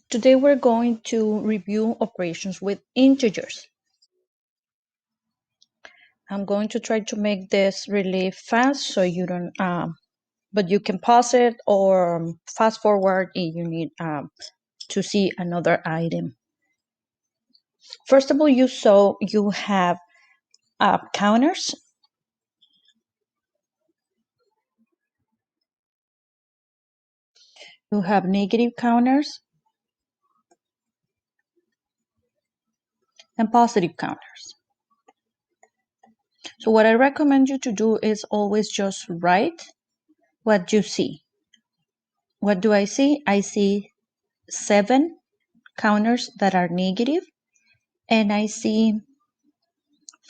Today we're going to review operations with integers. I'm going to try to make this really fast so you don't, but you can pause it or fast forward if you need to see another item. First of all, you saw you have counters. You have negative counters and positive counters. So what I recommend you to do is always just write what you see. What do I see? I see 7 counters that are negative, and I see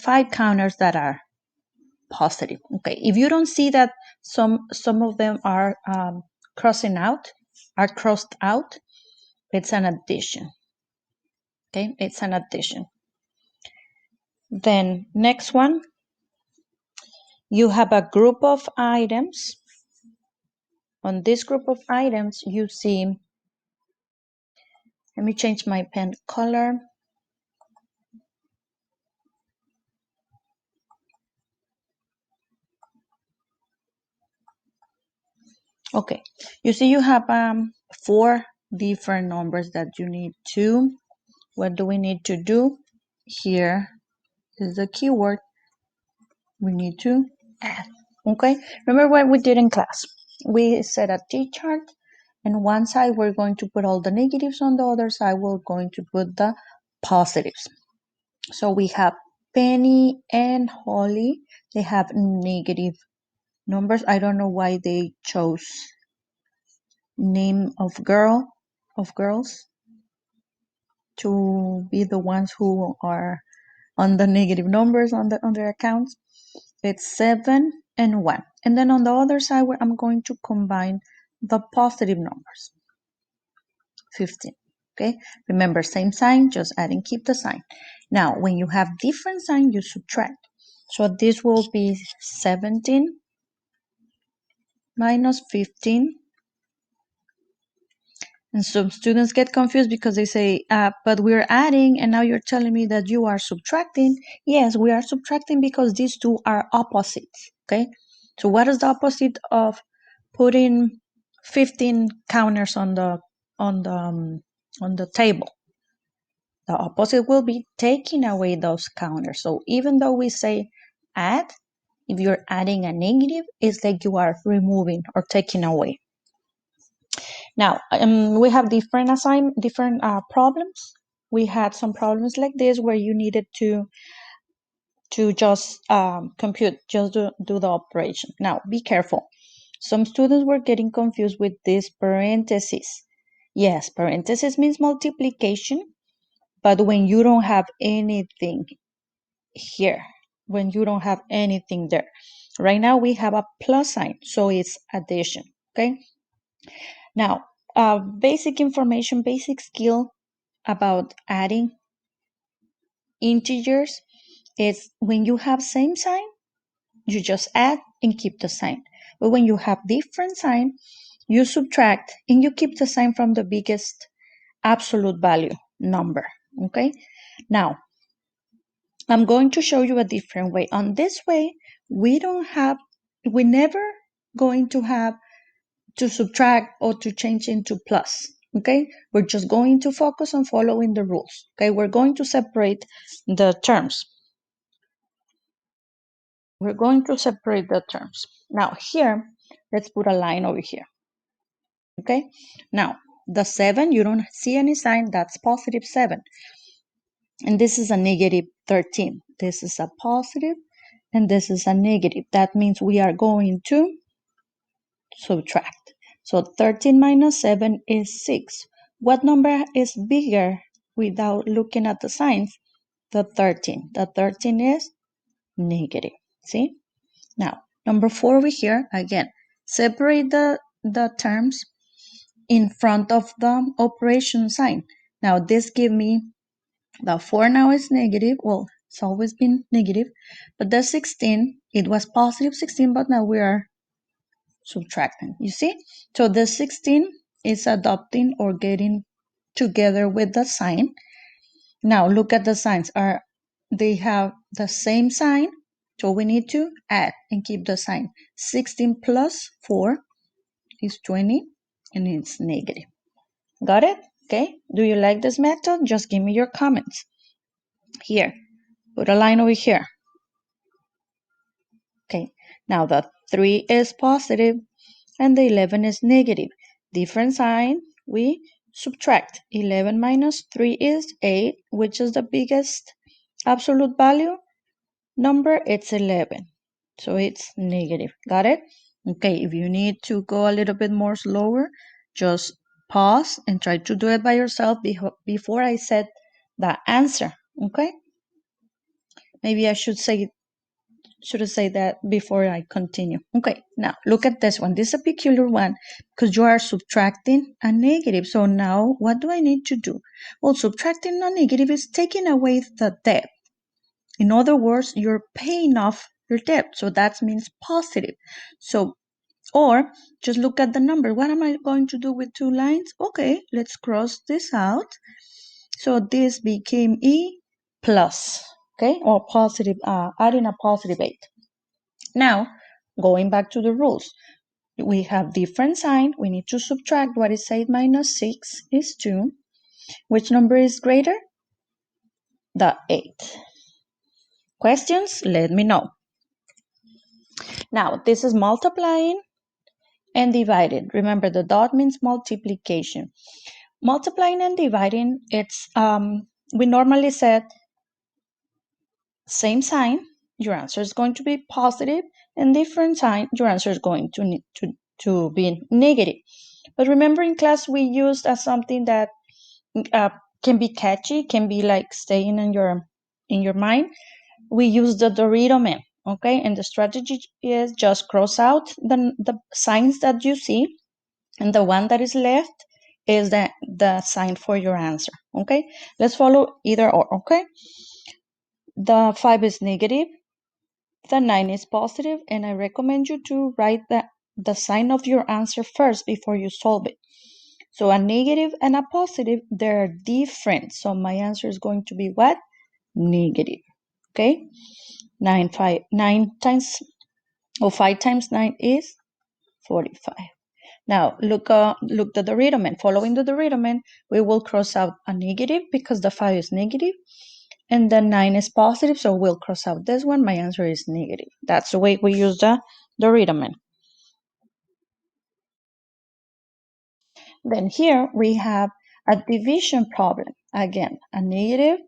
5 counters that are positive. Okay, if you don't see that some of them are crossed out, it's an addition. Okay, it's an addition. Then next one, you have a group of items. On this group of items, you see, let me change my pen color. Okay, you see you have 4 different numbers that you need to. What do we need to do? Here is the keyword. We need to add. Okay, remember what we did in class? We set a t-chart, and one side we're going to put all the negatives, on the other side we're going to put the positives. So we have Penny and Holly. They have negative numbers. I don't know why they chose name of girls to be the ones who are on the negative numbers on their accounts. It's 7 and 1. And then on the other side, I'm going to combine the positive numbers. 15. Okay, remember, same sign, just add and keep the sign. Now, when you have different sign, you subtract. So this will be 17 minus 15. And some students get confused because they say, but we're adding and now you're telling me that you are subtracting. Yes, we are subtracting because these two are opposites, okay? So what is the opposite of putting 15 counters on the table? The opposite will be taking away those counters. So even though we say add, if you're adding a negative, it's like you are removing or taking away. Now, we have different problems. We had some problems like this where you needed to just compute, just do the operation. Now, be careful. Some students were getting confused with this parentheses. Yes, parentheses means multiplication, but when you don't have anything here, when you don't have anything there. Right now, we have a plus sign, so it's addition, okay? Now, basic information, basic skill about adding integers is when you have same sign, you just add and keep the sign. But when you have different sign, you subtract and you keep the sign from the biggest absolute value number, okay? Now, I'm going to show you a different way. On this way, we never going to have to subtract or to change into plus, okay? We're just going to focus on following the rules, okay? We're going to separate the terms. We're going to separate the terms. Now here, let's put a line over here, okay? Now, the 7, you don't see any sign, that's positive 7. And this is a negative 13. This is a positive, and this is a negative. That means we are going to subtract. So 13 minus 7 is 6. What number is bigger without looking at the signs? The 13. The 13 is negative. See? Now, number 4 over here, again, separate the terms in front of the operation sign. Now, this give me the 4 now is negative. Well, it's always been negative. But the 16, it was positive 16, but now we are subtracting. You see? So the 16 is adopting or getting together with the sign. Now look at the signs. They have the same sign, so we need to add and keep the sign. 16 plus 4 is 20, and it's negative. Got it? Okay. Do you like this method? Just give me your comments. Here, put a line over here. Okay. Now the 3 is positive and the 11 is negative. Different sign, we subtract. 11 minus 3 is 8, which is the biggest absolute value number. It's 11, so it's negative. Got it? Okay, if you need to go a little bit more slower, just pause and try to do it by yourself before I said the answer. Okay, maybe I should have said that before I continue. Okay, now look at this one. This is a peculiar one because you are subtracting a negative. So now what do I need to do? Well, subtracting a negative is taking away the debt. In other words, you're paying off your debt. So that means positive. So, or just look at the number. What am I going to do with 2 lines? Okay, let's cross this out. So this became E plus, okay, or positive, adding a positive 8. Now, going back to the rules, we have different sign. We need to subtract. What is 8 minus 6 is 2. Which number is greater? The 8. Questions? Let me know. Now, this is multiplying and dividing. Remember, the dot means multiplication. Multiplying and dividing, it's we normally said same sign, your answer is going to be positive, and different sign, your answer is going to be negative. But remember, in class we used something that can be catchy, can be like staying in your mind. We use the Dorito man, okay? And the strategy is just cross out the signs that you see, and the one that is left is the sign for your answer, okay? Let's follow either or, okay? The 5 is negative, the 9 is positive, and I recommend you to write the sign of your answer first before you solve it. So a negative and a positive, they're different. So my answer is going to be what? Negative. Okay? 5 times 9 is 45. Now look at the derivative. Following the derivative, we will cross out a negative because the 5 is negative, and the 9 is positive, so we'll cross out this one. My answer is negative. That's the way we use the derivative. Then here we have a division problem. Again, a negative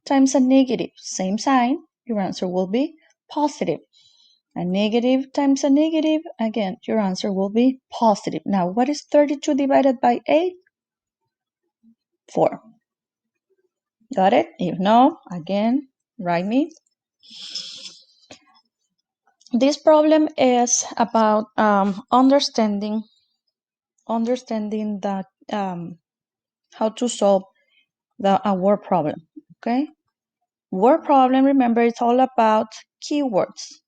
times a negative, same sign, your answer will be positive. A negative times a negative, again, your answer will be positive. Now, what is 32 divided by 8? 4. Got it? If no, again, write me. This problem is about understanding that how to solve a word problem. Okay, word problem. Remember, it's all about keywords.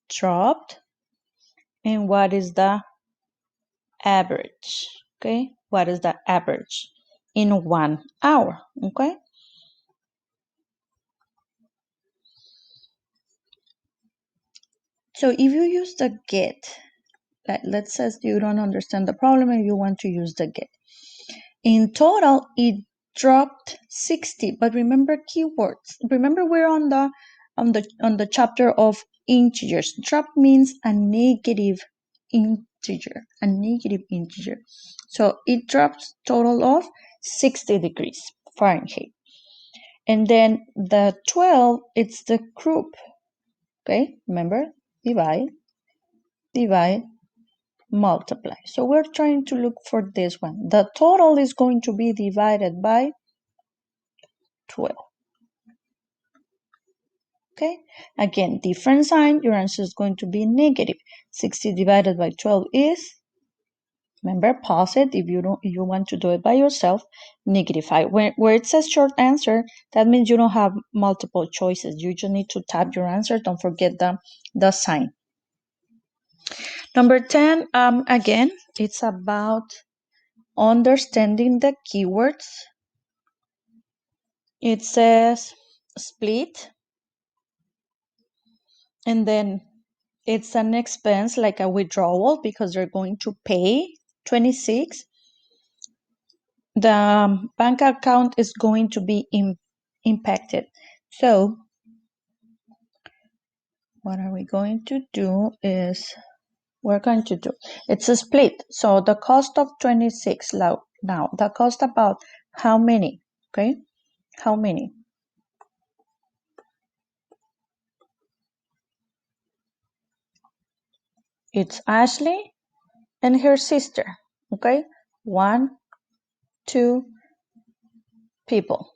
Dropped, and what is the average? Okay, what is the average in 1 hour? Okay. So if you use the get, let's say you don't understand the problem and you want to use the get. In total, it dropped 60. But remember keywords. Remember, we're on the chapter of integers. Drop means a negative integer. A negative integer. So it drops total of 60 degrees Fahrenheit. And then the 12, it's the group. Okay, remember, divide, multiply. So we're trying to look for this one. The total is going to be divided by 12. Okay, again, different sign, your answer is going to be negative. 60 divided by 12 is, remember, pause it if you want to do it by yourself, negative 5. Where it says short answer, that means you don't have multiple choices. You just need to type your answer. Don't forget the sign. Number 10, again, it's about understanding the keywords, it says split, and then it's an expense like a withdrawal because they're going to pay 26. The bank account is going to be impacted. So what are we going to do is it's a split. So the cost of 26 now, the cost about how many? Okay, how many? It's Ashley and her sister. Okay, 1, 2 people.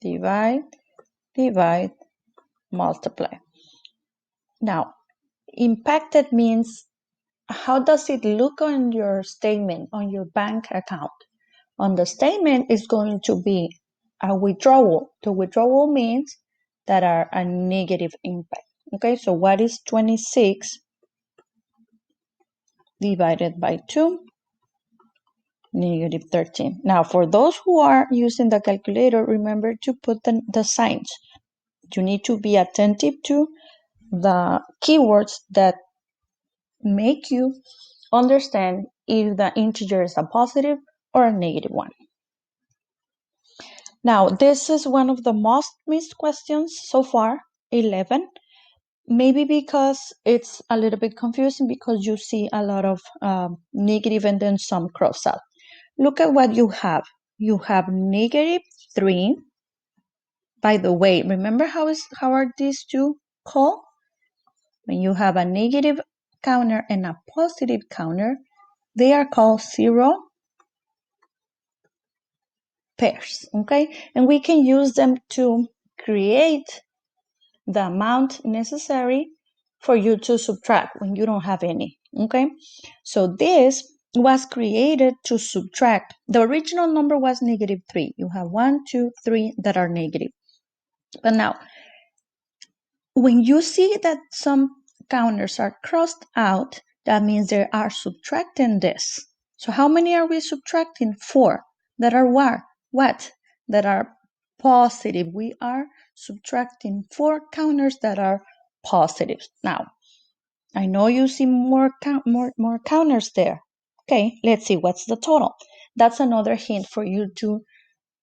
Divide, multiply. Now, impacted means how does it look on your statement, on your bank account? On the statement is going to be a withdrawal. The withdrawal means that are a negative impact. Okay, so what is 26 divided by 2? Negative 13. Now, for those who are using the calculator, remember to put the signs. You need to be attentive to the keywords that make you understand if the integer is a positive or a negative one. Now, this is one of the most missed questions so far, 11. Maybe because it's a little bit confusing because you see a lot of negative and then some cross out. Look at what you have. You have negative 3. By the way, remember how are these two called? When you have a negative counter and a positive counter, they are called zero pairs, okay? And we can use them to create the amount necessary for you to subtract when you don't have any, okay? So this was created to subtract. The original number was negative 3. You have 1, 2, 3 that are negative. But now, when you see that some counters are crossed out, that means they are subtracting this. So how many are we subtracting? 4 that are what? That are positive. We are subtracting 4 counters that are positive. Now, I know you see more counters there. Okay, let's see what's the total. That's another hint for you to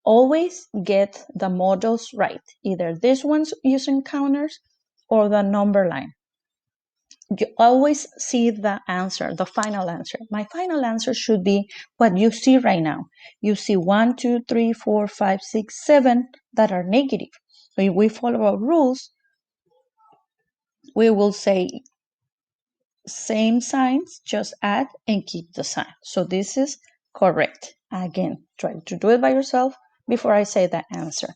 always get the models right. Either this one's using counters or the number line. You always see the answer, the final answer. My final answer should be what you see right now. You see 1, 2, 3, 4, 5, 6, 7 that are negative. So if we follow our rules, we will say same signs, just add and keep the sign. So this is correct. Again, try to do it by yourself before I say the answer.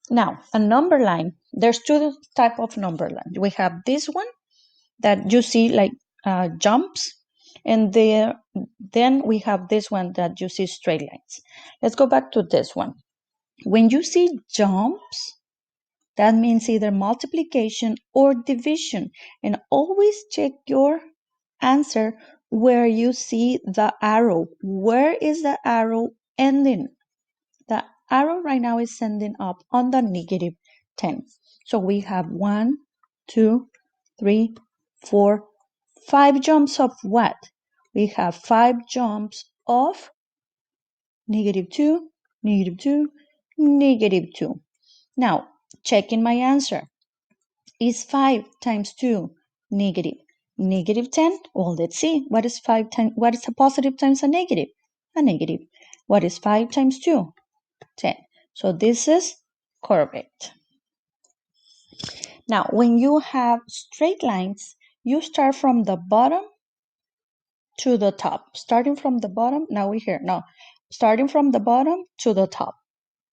Now, a number line, there's two type of number line. We have this one that you see like jumps, and then we have this one that you see straight lines. Let's go back to this one. When you see jumps, that means either multiplication or division, and always check your answer where you see the arrow. Where is the arrow ending? The arrow right now is sending up on the negative 10. So we have 1, 2, 3, 4, 5 jumps of what? We have 5 jumps of negative 2, negative 2, negative 2. Now, checking my answer. Is 5 times 2 negative? Negative 10? Well, let's see. What is 5 times, what is a positive times a negative? A negative. What is 5 times 2? 10. So this is correct. Now, when you have straight lines, you start from the bottom to the top. Starting from the bottom, now we're here. Now, starting from the bottom to the top.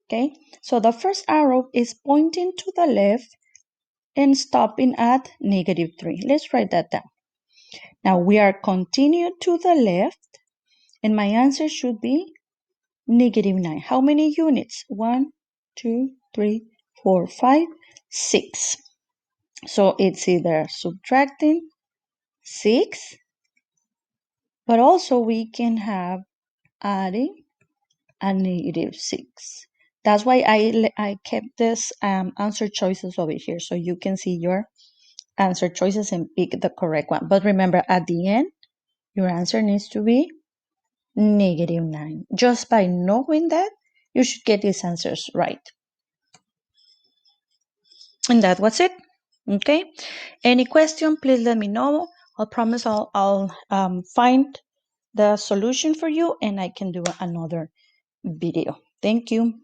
Okay, so the first arrow is pointing to the left and stopping at negative 3. Let's write that down. Now we are continuing to the left, and my answer should be negative 9. How many units? 1, 2, 3, 4, 5, 6. So it's either subtracting 6, But also we can have adding a -6. That's why I kept this answer choices over here, so you can see your answer choices and pick the correct one. But remember, at the end, your answer needs to be -9. Just by knowing that, you should get these answers right. And that was it. Okay. Any question, please let me know. I'll promise I'll find the solution for you and I can do another video. Thank you.